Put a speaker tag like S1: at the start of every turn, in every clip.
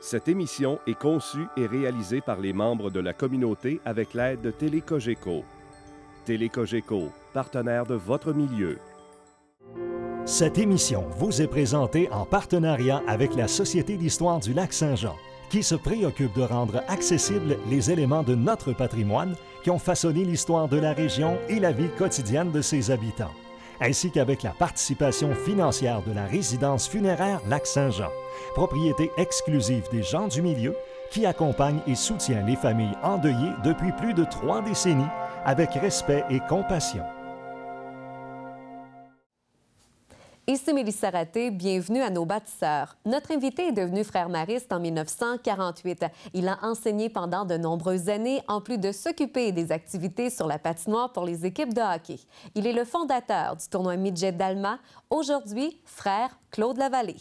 S1: Cette émission est conçue et réalisée par les membres de la communauté avec l'aide de Télécogeco. Télécogeco, partenaire de votre milieu.
S2: Cette émission vous est présentée en partenariat avec la Société d'histoire du Lac-Saint-Jean, qui se préoccupe de rendre accessibles les éléments de notre patrimoine qui ont façonné l'histoire de la région et la vie quotidienne de ses habitants, ainsi qu'avec la participation financière de la résidence funéraire Lac-Saint-Jean, propriété exclusive des gens du milieu qui accompagne et soutient les familles endeuillées depuis plus de 3 décennies avec respect et compassion.
S3: Ici Mélissa Raté, bienvenue à nos bâtisseurs. Notre invité est devenu frère mariste en 1948. Il a enseigné pendant de nombreuses années, en plus de s'occuper des activités sur la patinoire pour les équipes de hockey. Il est le fondateur du tournoi Midget d'Alma. Aujourd'hui, frère Claude Lavallée.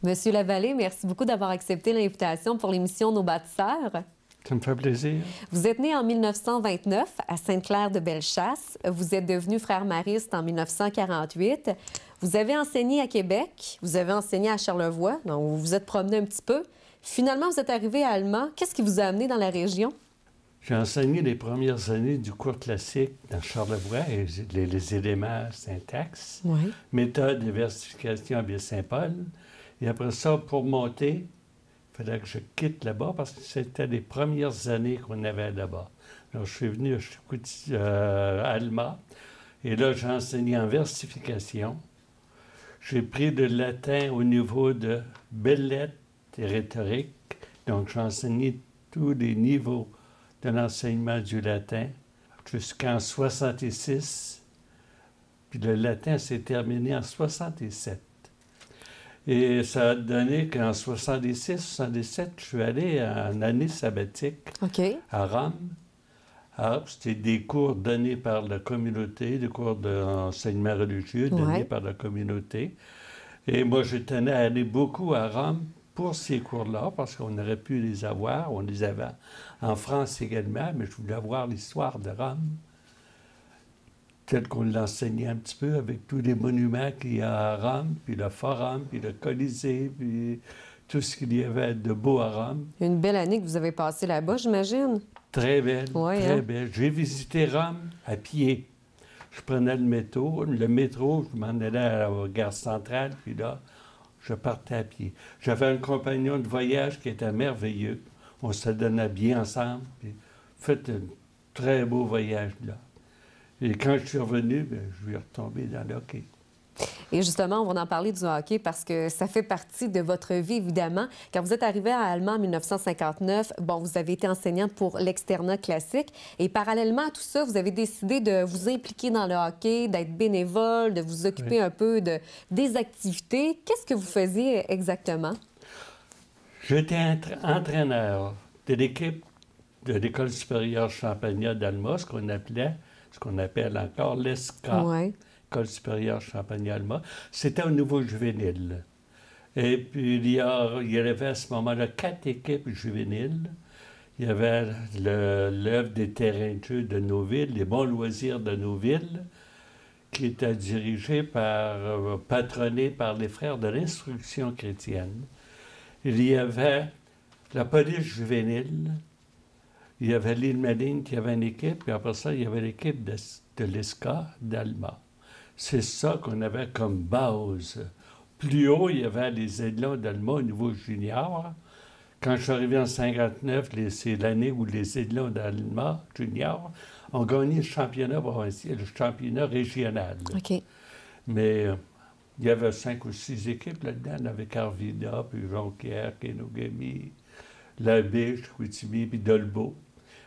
S3: Monsieur Lavallée, merci beaucoup d'avoir accepté l'invitation pour l'émission Nos bâtisseurs.
S4: Ça me fait plaisir.
S3: Vous êtes né en 1929 à Sainte-Claire-de-Bellechasse. Vous êtes devenu frère mariste en 1948. Vous avez enseigné à Québec, vous avez enseigné à Charlevoix, donc vous vous êtes promené un petit peu. Finalement, vous êtes arrivé à Alma. Qu'est-ce qui vous a amené dans la région?
S4: J'ai enseigné les premières années du cours classique dans Charlevoix, et les éléments syntaxe,
S3: Oui.
S4: méthode de versification à Baie-Saint-Paul. Et après ça, pour monter, il fallait que je quitte là-bas parce que c'était les premières années qu'on avait là-bas. Alors, je suis venu à Alma, et là, j'ai enseigné en versification. J'ai pris le latin au niveau de belles lettres et rhétorique. Donc, j'ai enseigné tous les niveaux de l'enseignement du latin jusqu'en 66. Puis le latin s'est terminé en 67. Et ça a donné qu'en 66-67, je suis allé en année sabbatique à Rome. Alors, c'était des cours donnés par la communauté, des cours d'enseignement religieux donnés par la communauté. Et moi, je tenais à aller beaucoup à Rome pour ces cours-là, parce qu'on aurait pu les avoir. On les avait en France également, mais je voulais voir l'histoire de Rome, telle qu'on l'enseignait un petit peu, avec tous les monuments qu'il y a à Rome, puis le Forum, puis le Colisée, puis tout ce qu'il y avait de beau à Rome.
S3: Une belle année que vous avez passée là-bas, j'imagine.
S4: Très belle,
S3: ouais,
S4: très belle. J'ai visité Rome à pied. Je prenais le métro, je m'en allais à la gare centrale, puis là, je partais à pied. J'avais un compagnon de voyage qui était merveilleux. On se donnait bien ensemble, puis fait un très beau voyage là. Et quand je suis revenu, bien, je suis retombé dans le hockey.
S3: Et justement, on va en parler du hockey parce que ça fait partie de votre vie, évidemment. Quand vous êtes arrivé à Alma en 1959, bon, vous avez été enseignante pour l'externat classique. Et parallèlement à tout ça, vous avez décidé de vous impliquer dans le hockey, d'être bénévole, de vous occuper un peu des activités. Qu'est-ce que vous faisiez exactement?
S4: J'étais entraîneur de l'équipe de l'École supérieure Champagnat d'Alma, ce qu'on appelle encore l'ESCA.
S3: Oui.
S4: École supérieure Champagnat-Alma. C'était au niveau juvénile. Et puis, il y avait à ce moment-là 4 équipes juvéniles. Il y avait l'œuvre des terrains de jeu de nos villes, les bons loisirs de nos villes, qui était dirigée patronnée par les frères de l'instruction chrétienne. Il y avait la police juvénile. Il y avait l'île Maligne qui avait une équipe, puis après ça, il y avait l'équipe de l'ESCA d'Alma. C'est ça qu'on avait comme base. Plus haut, il y avait les Aidelons d'Alma au niveau junior. Quand je suis arrivé en 59, c'est l'année où les Aidelons d'Alma junior ont gagné le championnat provincial, le championnat régional.
S3: OK.
S4: Mais il y avait 5 ou 6 équipes là-dedans, avec Arvida, puis Jonquière, Kenogami, La Biche, Chicoutimi, puis Dolbeau.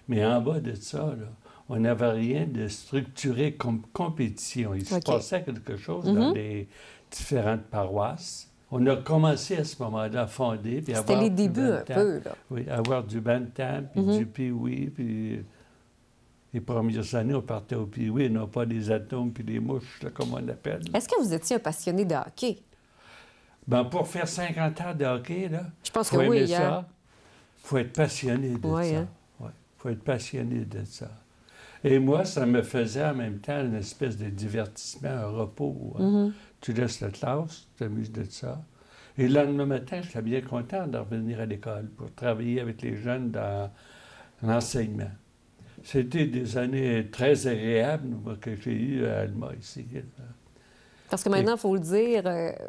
S4: Mais en bas de ça, là, on n'avait rien de structuré comme compétition. Il se passait quelque chose dans les différentes paroisses. On a commencé à ce moment-là à fonder.
S3: C'était les débuts un peu, là.
S4: Oui, avoir du bantam, puis du pee-wee, puis les premières années, on partait au pee-wee, non pas des atomes puis des mouches, là, comme on appelle.
S3: Est-ce que vous étiez un passionné de hockey?
S4: Ben, pour faire 50 ans de hockey, là,
S3: je pense
S4: faut
S3: que
S4: aimer
S3: oui,
S4: ça. Faut être passionné de
S3: oui,
S4: ça.
S3: Hein?
S4: Ouais, faut être passionné de ça. Et moi, ça me faisait en même temps une espèce de divertissement, un repos. Hein. Tu laisses la classe, tu t'amuses de ça. Et le lendemain matin, j'étais bien content de revenir à l'école pour travailler avec les jeunes dans l'enseignement. C'était des années très agréables que j'ai eues à Alma, ici.
S3: Parce que maintenant, il faut le dire,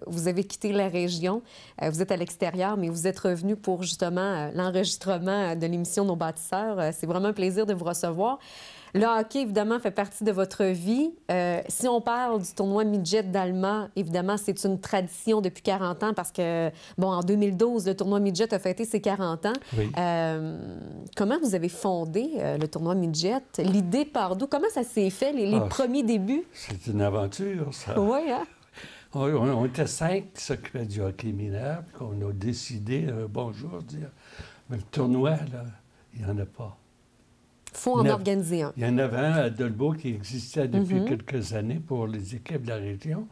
S3: vous avez quitté la région, vous êtes à l'extérieur, mais vous êtes revenu pour justement l'enregistrement de l'émission Nos bâtisseurs. C'est vraiment un plaisir de vous recevoir. Le hockey, évidemment, fait partie de votre vie. Si on parle du tournoi midget d'Alma, évidemment, c'est une tradition depuis 40 ans parce que, bon, en 2012, le tournoi midget a fêté ses 40 ans.
S4: Oui.
S3: Comment vous avez fondé le tournoi midget? L'idée part d'où? Comment ça s'est fait, les premiers débuts?
S4: C'est une aventure, ça.
S3: Oui, hein?
S4: On était 5 qui s'occupaient du hockey mineur, puis on a décidé, un bon jour, de dire, mais le tournoi, là, il n'y en a pas.
S3: Il faut en organiser un.
S4: Il y en avait un à Dolbeau qui existait depuis quelques années pour les équipes de la région.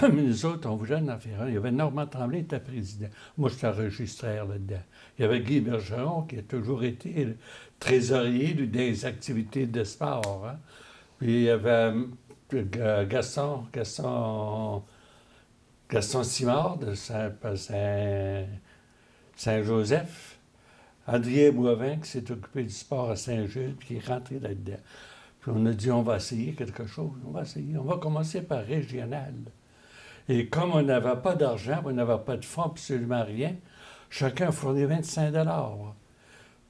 S4: Mais nous autres, on voulait en faire un. Il y avait Normand Tremblay qui était président. Moi, j'étais enregistraire là-dedans. Il y avait Guy Bergeron qui a toujours été le trésorier des activités de sport. Hein. Puis il y avait Gaston Simard de Saint-Joseph. André Boivin, qui s'est occupé du sport à Saint-Jules, puis qui est rentré là-dedans. Puis on a dit, on va essayer quelque chose. On va essayer. On va commencer par régional. Et comme on n'avait pas d'argent, on n'avait pas de fonds, absolument rien, chacun fournit 25 $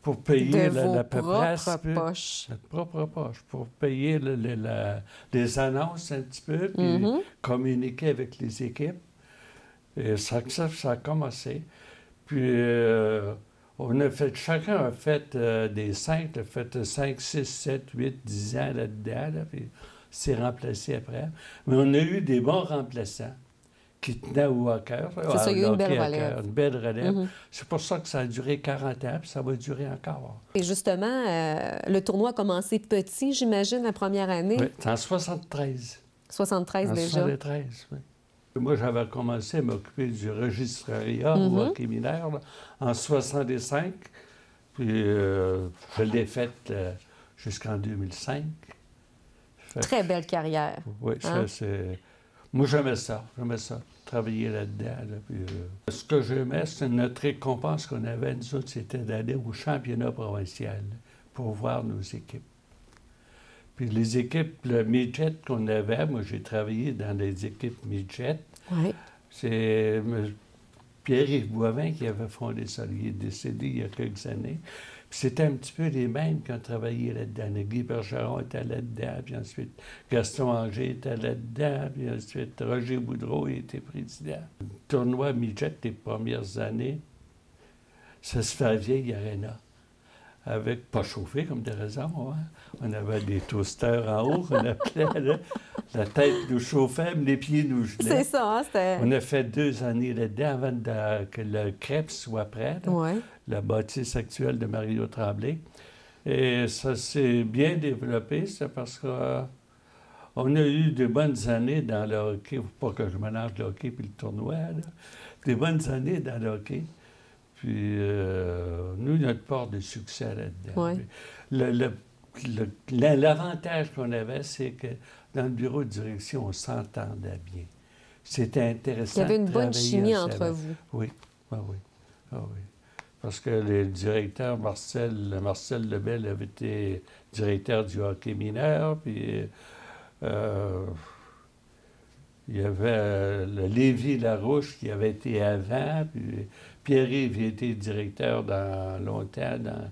S4: pour payer la paperasse. Notre propre poche. Pour payer les annonces un petit peu, puis communiquer avec les équipes. Et ça a commencé. Puis... chacun a fait des 5, a fait 5, 6, 7, 8, 10 ans là-dedans, là, puis s'est remplacé après. Mais on a eu des bons remplaçants qui tenaient au hockey.
S3: C'est ça, il y a eu une belle relève.
S4: Une belle relève. C'est pour ça que ça a duré 40 ans, puis ça va durer encore.
S3: Et justement, le tournoi a commencé petit, j'imagine, la première année.
S4: Oui, c'est en 73.
S3: 73 déjà.
S4: En 73, oui. Moi, j'avais commencé à m'occuper du registrariat au hockey mineur là, en 65, puis je l'ai fait jusqu'en 2005.
S3: Très belle carrière.
S4: Oui, hein? Moi, j'aimais ça, travailler là-dedans. Là, puis, ce que j'aimais, c'est notre récompense qu'on avait, nous autres, c'était d'aller au championnat provincial pour voir nos équipes. Puis les équipes, le midget qu'on avait, moi j'ai travaillé dans les équipes midget.
S3: Oui.
S4: C'est Pierre-Yves Boivin qui avait fondé ça. Il est décédé il y a quelques années. Puis c'était un petit peu les mêmes qui ont travaillé là-dedans. Guy Bergeron était là-dedans, puis ensuite Gaston Anger était là-dedans, puis ensuite Roger Boudreau était président. Le tournoi midget des premières années, ça se fait à Vieille Arena. Avec, pas chauffé, comme de raison, hein? On avait des toasters en haut, qu'on appelait, là. La tête nous chauffait, mais les pieds nous gelaient.
S3: C'est ça, hein? C'était...
S4: On a fait 2 années là-dedans avant que le crêpe soit prêt, la bâtisse actuelle de Mario Tremblay. Et ça s'est bien développé, c'est parce qu'on a eu de bonnes années dans le hockey, pas que je mélange le hockey puis le tournoi, là. Des bonnes années dans le hockey. Puis, nous, notre part de succès là-dedans.
S3: Oui.
S4: L'avantage qu'on avait, c'est que dans le bureau de direction, on s'entendait bien. C'était intéressant.
S3: Il y avait une bonne chimie entre vous.
S4: Oui, oui. Parce que le directeur Marcel Lebel avait été directeur du hockey mineur, puis il y avait le Lévi Larouche qui avait été avant, puis Pierre-Yves était directeur longtemps dans le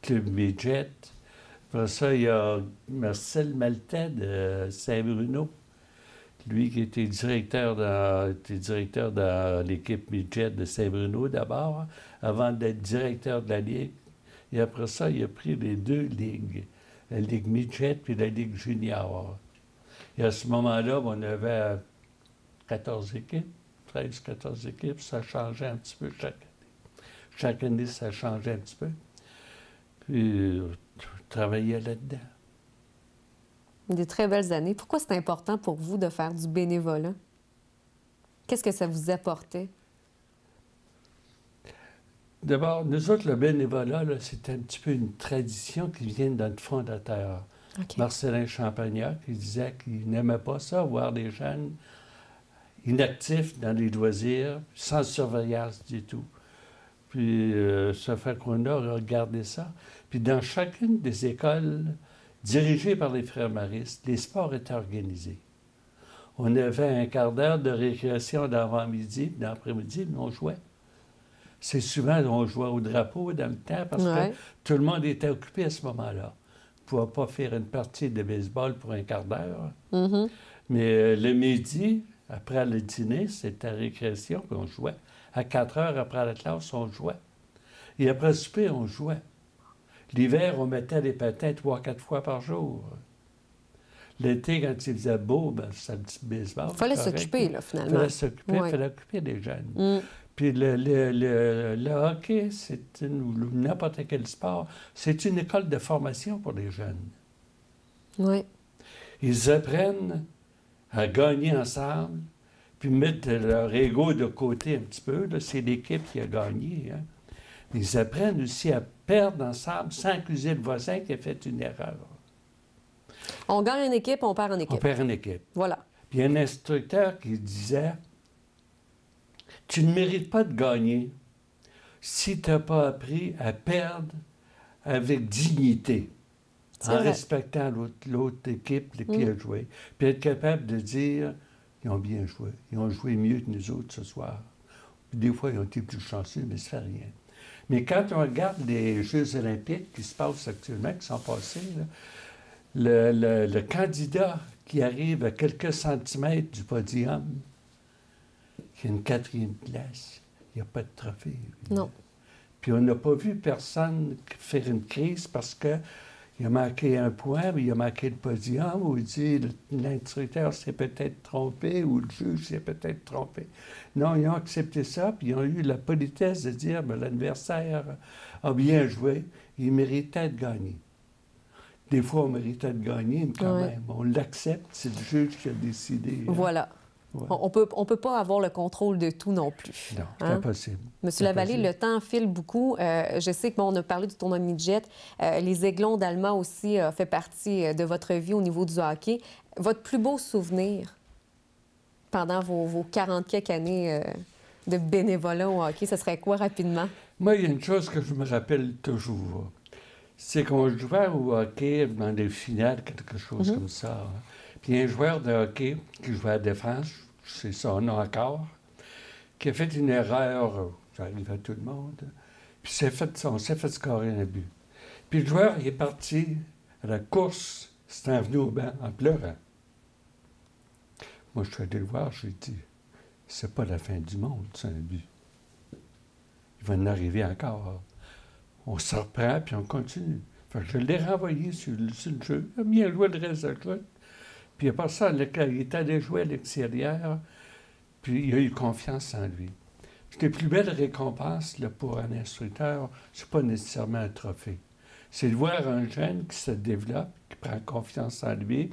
S4: club midget. Après ça, il y a Marcel Maltais de Saint-Bruno, lui qui était directeur dans l'équipe midget de Saint-Bruno d'abord, avant d'être directeur de la Ligue. Et après ça, il a pris les 2 ligues, la Ligue midget puis la Ligue junior. Et à ce moment-là, on avait 14 équipes. 13, 14 équipes. Ça changeait un petit peu chaque année. Chaque année, ça changeait un petit peu. Puis, je travaillais là-dedans.
S3: Des très belles années. Pourquoi c'est important pour vous de faire du bénévolat? Qu'est-ce que ça vous apportait?
S4: D'abord, nous autres, le bénévolat, c'est un petit peu une tradition qui vient de notre fondateur, Marcellin Champagnat, qui disait qu'il n'aimait pas ça, voir des jeunes inactifs dans les loisirs, sans surveillance du tout. Puis, ça fait qu'on a regardé ça. Puis, dans chacune des écoles dirigées par les frères maristes, les sports étaient organisés. On avait un quart d'heure de récréation d'avant-midi, d'après-midi, mais on jouait. C'est souvent on jouait au drapeau dans le temps parce que tout le monde était occupé à ce moment-là. On ne pouvait pas faire une partie de baseball pour un quart d'heure. Mais le midi, après le dîner, c'était la récréation, puis on jouait. À 4 heures après la classe, on jouait. Et après le souper, on jouait. L'hiver, on mettait les patins 3-4 fois par jour. L'été, quand il faisait beau, ben, c'était le petit baseball. Il
S3: fallait s'occuper, là, finalement.
S4: Il fallait s'occuper, il fallait occuper des jeunes. Puis le hockey, ou n'importe quel sport, c'est une école de formation pour les jeunes.
S3: Oui.
S4: Ils apprennent à gagner ensemble, puis mettre leur ego de côté un petit peu. C'est l'équipe qui a gagné. Hein. Ils apprennent aussi à perdre ensemble sans accuser le voisin qui a fait une erreur.
S3: On gagne une équipe, on perd une équipe.
S4: On perd une équipe.
S3: Voilà.
S4: Puis il y a un instructeur qui disait... Tu ne mérites pas de gagner si tu n'as pas appris à perdre avec dignité, en respectant l'autre équipe qui a joué. Puis être capable de dire, ils ont bien joué, ils ont joué mieux que nous autres ce soir. Puis des fois, ils ont été plus chanceux, mais ça ne fait rien. Mais quand on regarde les Jeux olympiques qui se passent actuellement, qui sont passés, là, le candidat qui arrive à quelques centimètres du podium, qui a une 4e place, il n'y a pas de trophée.
S3: Non.
S4: Puis on n'a pas vu personne faire une crise parce qu'il a manqué un point, mais il a manqué le podium, ou il dit l'instructeur s'est peut-être trompé, ou le juge s'est peut-être trompé. Non, ils ont accepté ça, puis ils ont eu la politesse de dire l'adversaire a bien joué, il méritait de gagner. Des fois, on méritait de gagner, mais quand même, on l'accepte, c'est le juge qui a décidé.
S3: Voilà. Ouais. On peut pas avoir le contrôle de tout non plus.
S4: Non, c'est impossible.
S3: Monsieur Lavallée, le temps file beaucoup. Je sais que on a parlé du tournoi midget. Les Aiglons d'Alma aussi fait partie de votre vie au niveau du hockey. Votre plus beau souvenir pendant vos 40 quelques années de bénévolat au hockey, ce serait quoi rapidement?
S4: Moi, il y a une chose que je me rappelle toujours. C'est qu'on jouait au hockey dans des finales, quelque chose comme ça. Hein. Puis il y a un joueur de hockey qui jouait à la défense, c'est son nom encore, qui a fait une erreur, ça arrive à tout le monde, puis on s'est fait scorer un but. Puis le joueur il est parti à la course, s'est venu au banc en pleurant. Moi, je suis allé le voir, j'ai dit, c'est pas la fin du monde, c'est un but. Il va en arriver encore. On se reprend, puis on continue. Fait que je l'ai renvoyé sur le jeu. Il a bien joué le reste de la joute. Puis après ça, il est allé jouer à l'extérieur, puis il a eu confiance en lui. Puis les plus belles récompenses là, pour un instructeur, c'est pas nécessairement un trophée. C'est de voir un jeune qui se développe, qui prend confiance en lui,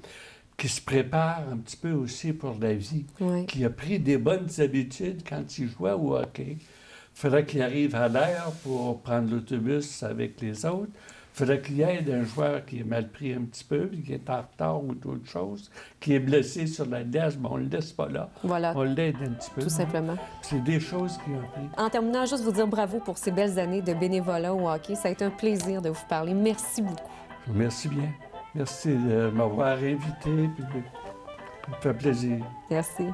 S4: qui se prépare un petit peu aussi pour la vie, qui a pris des bonnes habitudes quand il jouait au hockey. Il fallait qu'il arrive à l'heure pour prendre l'autobus avec les autres. Il fallait qu'il y ait un joueur qui est mal pris un petit peu, qui est en retard ou d'autres choses, qui est blessé sur la glace, mais on ne le laisse pas là.
S3: Voilà.
S4: On l'aide un petit peu.
S3: Tout simplement.
S4: C'est des choses qui ont pris.
S3: En terminant, juste vous dire bravo pour ces belles années de bénévolat au hockey. Ça a été un plaisir de vous parler. Merci beaucoup.
S4: Merci bien. Merci de m'avoir invité. Puis ça me fait plaisir.
S3: Merci.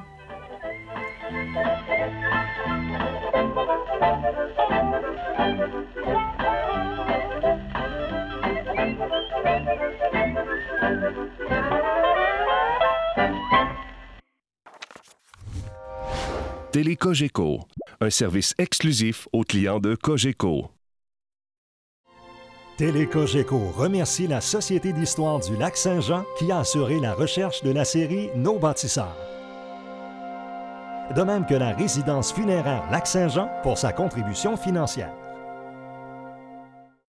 S1: Télé Cogeco, un service exclusif aux clients de Cogeco.
S2: Télé Cogeco remercie la Société d'histoire du Lac-Saint-Jean qui a assuré la recherche de la série Nos bâtisseurs. de même que la résidence funéraire Lac-Saint-Jean pour sa contribution financière.